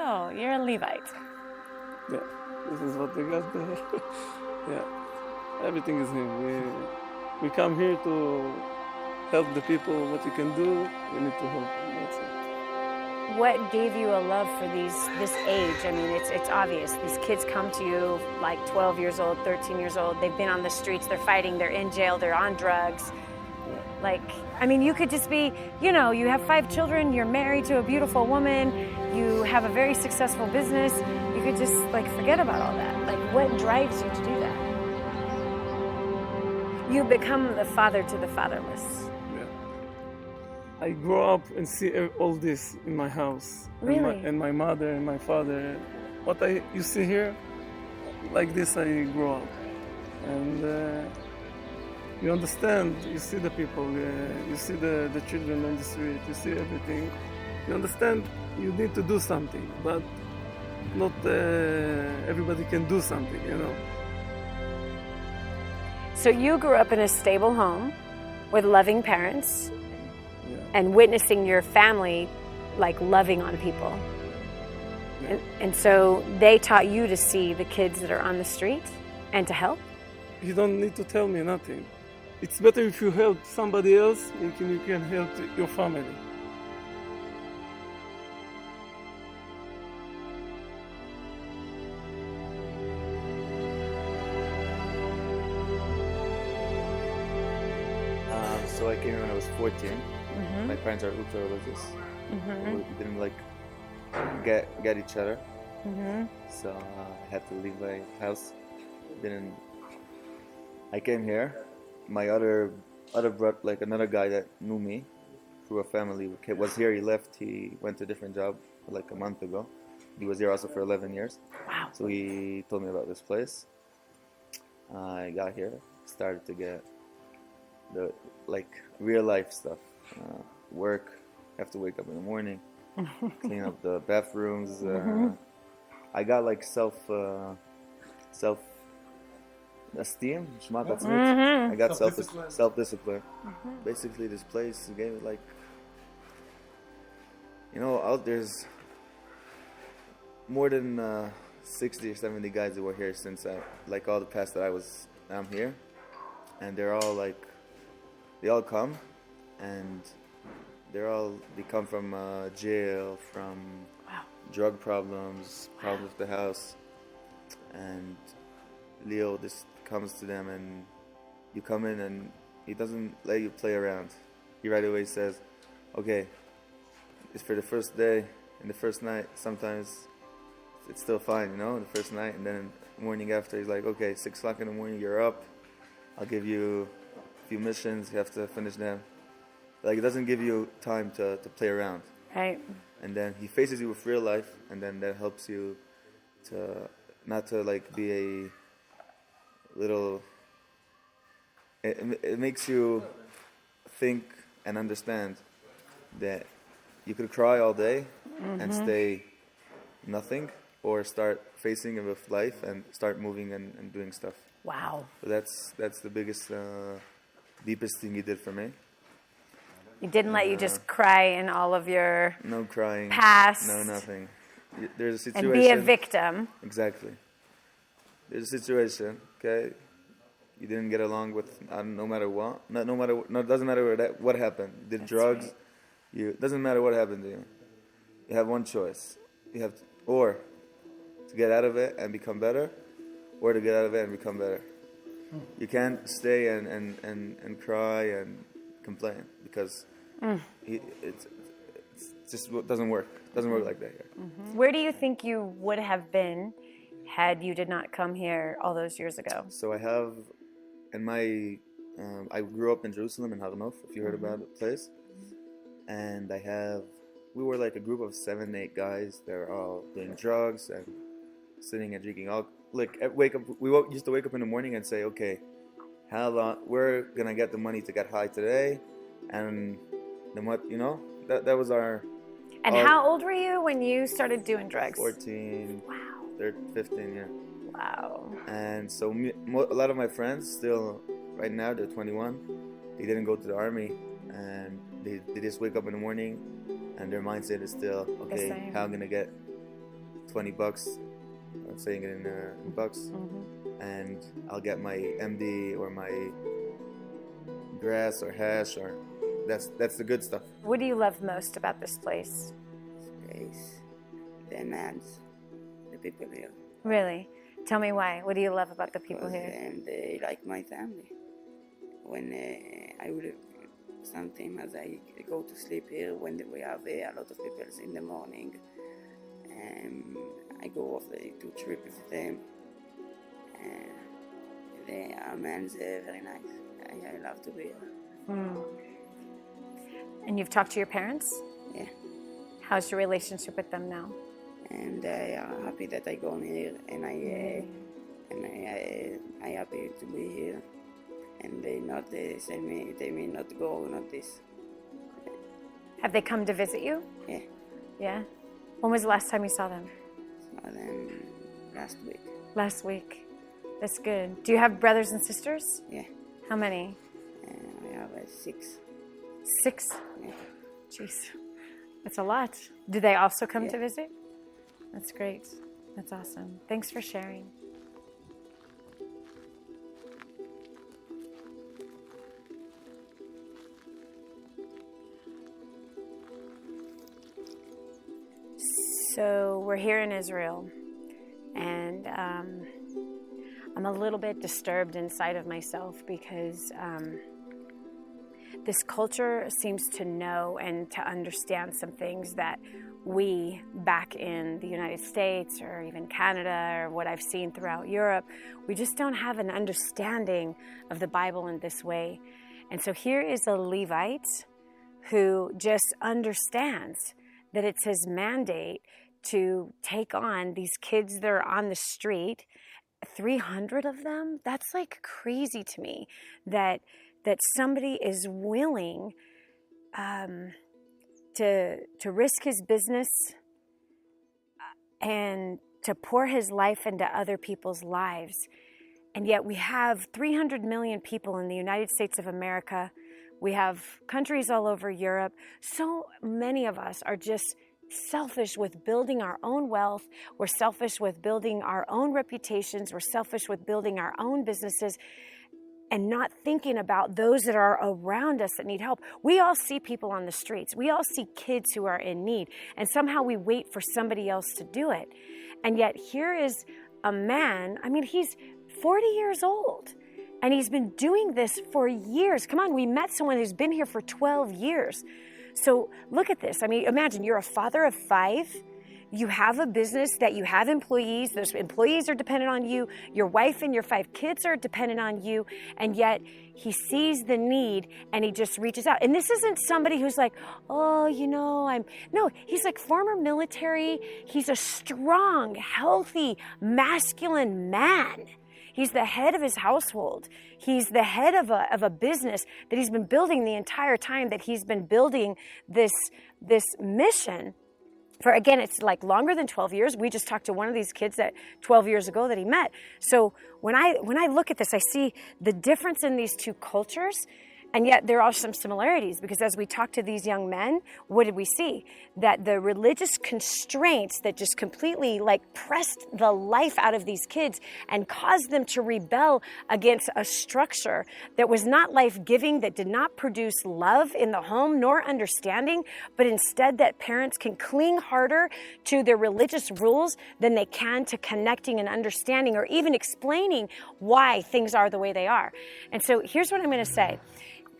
So, you're a Levite. Yeah, this is what they got there. Yeah, everything is him. We come here to help the people. What you can do, we need to help them. That's it. What gave you a love for this age? I mean, it's obvious. These kids come to you like 12 years old, 13 years old. They've been on the streets. They're fighting. They're in jail. They're on drugs. Like, I mean, you could just be, you know, you have 5 children. You're married to a beautiful woman. You have a very successful business. You could just like forget about all that. Like, what drives you to do that? You become the father to the fatherless. Yeah. I grow up and see all this in my house. Really? And my mother and my father. What you see here, like this I grow up. And you understand, you see the people, you see the children on the street, you see everything. You understand you need to do something, but not everybody can do something, you know. So you grew up in a stable home with loving parents, Yeah. and witnessing your family like loving on people. Yeah. And so they taught you to see the kids that are on the street and to help? You don't need to tell me nothing. It's better if you help somebody else, you can help your family. So I came here when I was 14. My parents are ultra religious. We didn't like get each other. So I had to leave my house. I came here. My other brother, like another guy that knew me through a family, was here. He left. He went to a different job like a month ago. He was here also for 11 years. Wow. So he told me about this place. I got here, started to get the like real life stuff. Work, have to wake up in the morning, clean up the bathrooms. I got like self esteem. I got self discipline. Basically, this place gave me like, you know, out there's more than 60 or 70 guys that were here since like all the past that I'm here, and they're all like, they all come, and they come from jail, from drug problems with the house, and Leo just comes to them, and you come in, and he doesn't let you play around. He right away says, okay, it's for the first day and the first night. Sometimes it's still fine, you know, the first night, and then the morning after, he's like, okay, 6 o'clock in the morning, you're up. I'll give you a few missions. You have to finish them. Like, it doesn't give you time to play around. Right. And then he faces you with real life, and then that helps you to not to like be a little. It makes you think and understand that you could cry all day and stay nothing, or start facing it with life and start moving and doing stuff. Wow. So that's the biggest, deepest thing he did for me. He didn't let you just cry in all of your No crying. past. No, nothing. There's a situation. And be a victim. Exactly. There's a situation. Okay. You didn't get along with no matter what. No, it doesn't matter what happened. You did drugs. Right. It doesn't matter what happened to you. You have one choice. You have or to get out of it and become better, or to get out of it and become better. You can't stay and cry and complain, because it's just doesn't work. It doesn't work like that here. Where do you think you would have been had you did not come here all those years ago? So I have, in my, I grew up in Jerusalem, in Har Nof, if you heard about the place. And we were like a group of 7, 8 guys. They're all doing drugs and sitting and drinking. We used to wake up in the morning and say, okay, how long, we're gonna get the money to get high today, and then what, you know, that was our. And how old were you when you started doing drugs? 14. Wow. 15, yeah. Wow. And so a lot of my friends still, right now, they're 21. They didn't go to the army, and they just wake up in the morning, and their mindset is still, okay, how I'm gonna get $20. I'm saying it in bucks. And I'll get my MD or my grass or hash, or that's the good stuff. What do you love most about this place? Place, the mans, the people here. Really? Tell me why. What do you love about the people Because, here? and they like my family. When I would sometimes I go to sleep here when we have a lot of people in the morning. I go off to trip with them. They are men's very nice. I love to be here. And you've talked to your parents? Yeah. How's your relationship with them now? And I am happy that I go here, and I happy to be here. And they not tell me not to go, not this. Have they come to visit you? Yeah. Yeah? When was the last time you saw them? Saw them last week. Last week. That's good. Do you have brothers and sisters? Yeah. How many? I have 6. 6? Yeah. Jeez. That's a lot. Do they also come Yeah. to visit? That's great. That's awesome. Thanks for sharing. So we're here in Israel, and I'm a little bit disturbed inside of myself because this culture seems to know and to understand some things that we back in the United States or even Canada or what I've seen throughout Europe, we just don't have an understanding of the Bible in this way. And so here is a Levite who just understands that it's his mandate to take on these kids that are on the street, 300 of them. That's like crazy to me that somebody is willing to risk his business and to pour his life into other people's lives. And yet we have 300 million people in the United States of America. We have countries all over Europe. So many of us are just selfish with building our own wealth. We're selfish with building our own reputations. We're selfish with building our own businesses and not thinking about those that are around us that need help. We all see people on the streets. We all see kids who are in need. And somehow we wait for somebody else to do it. And yet here is a man, I mean, he's 40 years old. And he's been doing this for years. Come on, we met someone who's been here for 12 years. So look at this. I mean, imagine you're a father of 5. You have a business that you have employees. Those employees are dependent on you. Your wife and your 5 kids are dependent on you. And yet he sees the need and he just reaches out. And this isn't somebody who's like, oh, no, he's like former military. He's a strong, healthy, masculine man. He's the head of his household. He's the head of a business that he's been building the entire time that he's been building this mission. For, again, it's like longer than 12 years. We just talked to one of these kids that 12 years ago that he met. So when I look at this, I see the difference in these two cultures. And yet there are some similarities, because as we talk to these young men, what did we see? That the religious constraints that just completely pressed the life out of these kids and caused them to rebel against a structure that was not life-giving, that did not produce love in the home nor understanding, but instead that parents can cling harder to their religious rules than they can to connecting and understanding or even explaining why things are the way they are. And so here's what I'm going to say.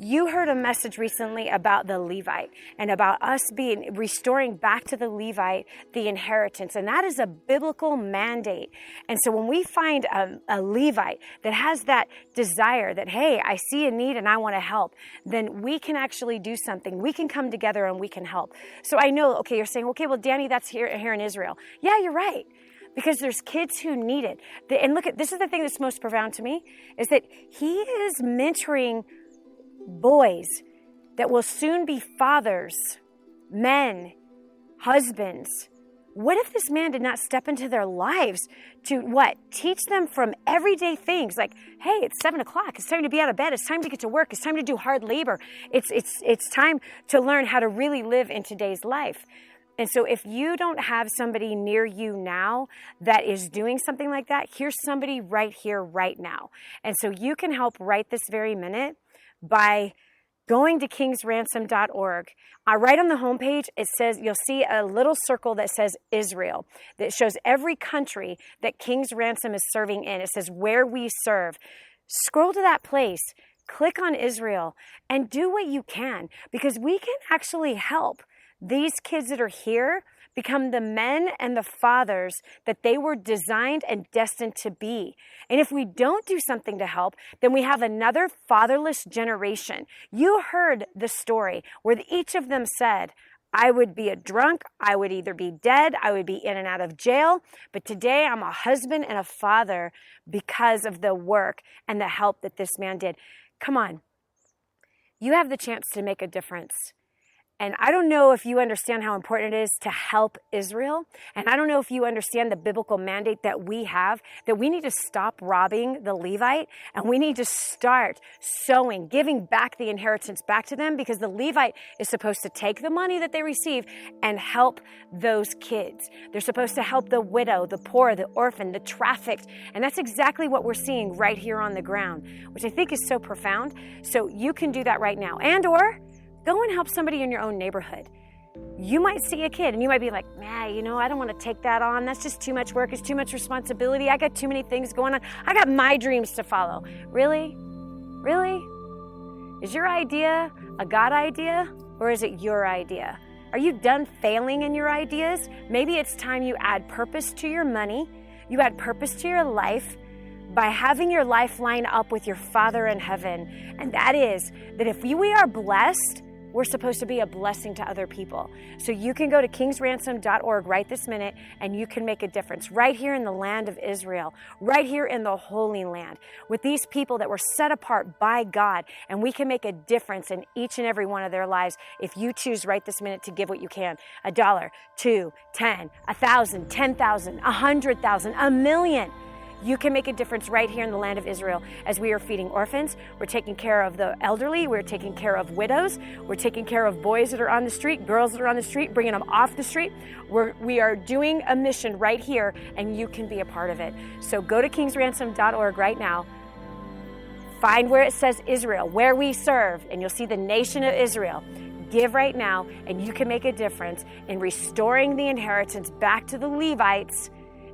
You heard a message recently about the Levite and about us restoring back to the Levite the inheritance. And that is a biblical mandate. And so when we find a Levite that has that desire that, hey, I see a need and I want to help, then we can actually do something. We can come together and we can help. So I know, okay, you're saying, okay, well, Dani, that's here in Israel. Yeah, you're right. Because there's kids who need it. And look, this is the thing that's most profound to me, is that he is mentoring boys that will soon be fathers, men, husbands. What if this man did not step into their lives to teach them from everyday things like, hey, it's 7 o'clock. It's time to be out of bed. It's time to get to work. It's time to do hard labor. It's time to learn how to really live in today's life. And so if you don't have somebody near you now that is doing something like that, here's somebody right here, right now. And so you can help right this very minute by going to kingsransom.org. Right on the homepage, it says, you'll see a little circle that says Israel, that shows every country that King's Ransom is serving in. It says where we serve. Scroll to that place, click on Israel, and do what you can, because we can actually help these kids that are here become the men and the fathers that they were designed and destined to be. And if we don't do something to help, then we have another fatherless generation. You heard the story where each of them said, I would be a drunk, I would either be dead, I would be in and out of jail, but today I'm a husband and a father because of the work and the help that this man did. Come on, you have the chance to make a difference. And I don't know if you understand how important it is to help Israel. And I don't know if you understand the biblical mandate that we have, that we need to stop robbing the Levite and we need to start sowing, giving back the inheritance back to them, because the Levite is supposed to take the money that they receive and help those kids. They're supposed to help the widow, the poor, the orphan, the trafficked. And that's exactly what we're seeing right here on the ground, which I think is so profound. So you can do that right now. And or go and help somebody in your own neighborhood. You might see a kid and you might be like, man, I don't want to take that on. That's just too much work. It's too much responsibility. I got too many things going on. I got my dreams to follow. Really? Really? Is your idea a God idea, or is it your idea? Are you done failing in your ideas? Maybe it's time you add purpose to your money. You add purpose to your life by having your life line up with your Father in heaven. And that is that if we are blessed, we're supposed to be a blessing to other people. So you can go to kingsransom.org right this minute and you can make a difference right here in the land of Israel, right here in the Holy Land, with these people that were set apart by God. And we can make a difference in each and every one of their lives if you choose right this minute to give what you can. $1, $2, $10, $1,000, $10,000, $100,000, $1 million. You can make a difference right here in the land of Israel as we are feeding orphans. We're taking care of the elderly. We're taking care of widows. We're taking care of boys that are on the street, girls that are on the street, bringing them off the street. We are doing a mission right here, and you can be a part of it. So go to kingsransom.org right now. Find where it says Israel, where we serve, and you'll see the nation of Israel. Give right now, and you can make a difference in restoring the inheritance back to the Levites,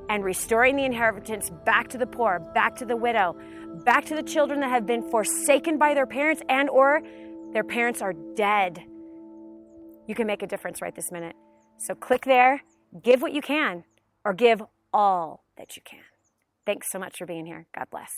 and restoring the inheritance back to the poor, back to the widow, back to the children that have been forsaken by their parents and or their parents are dead. You can make a difference right this minute. So click there, give what you can, or give all that you can. Thanks so much for being here. God bless.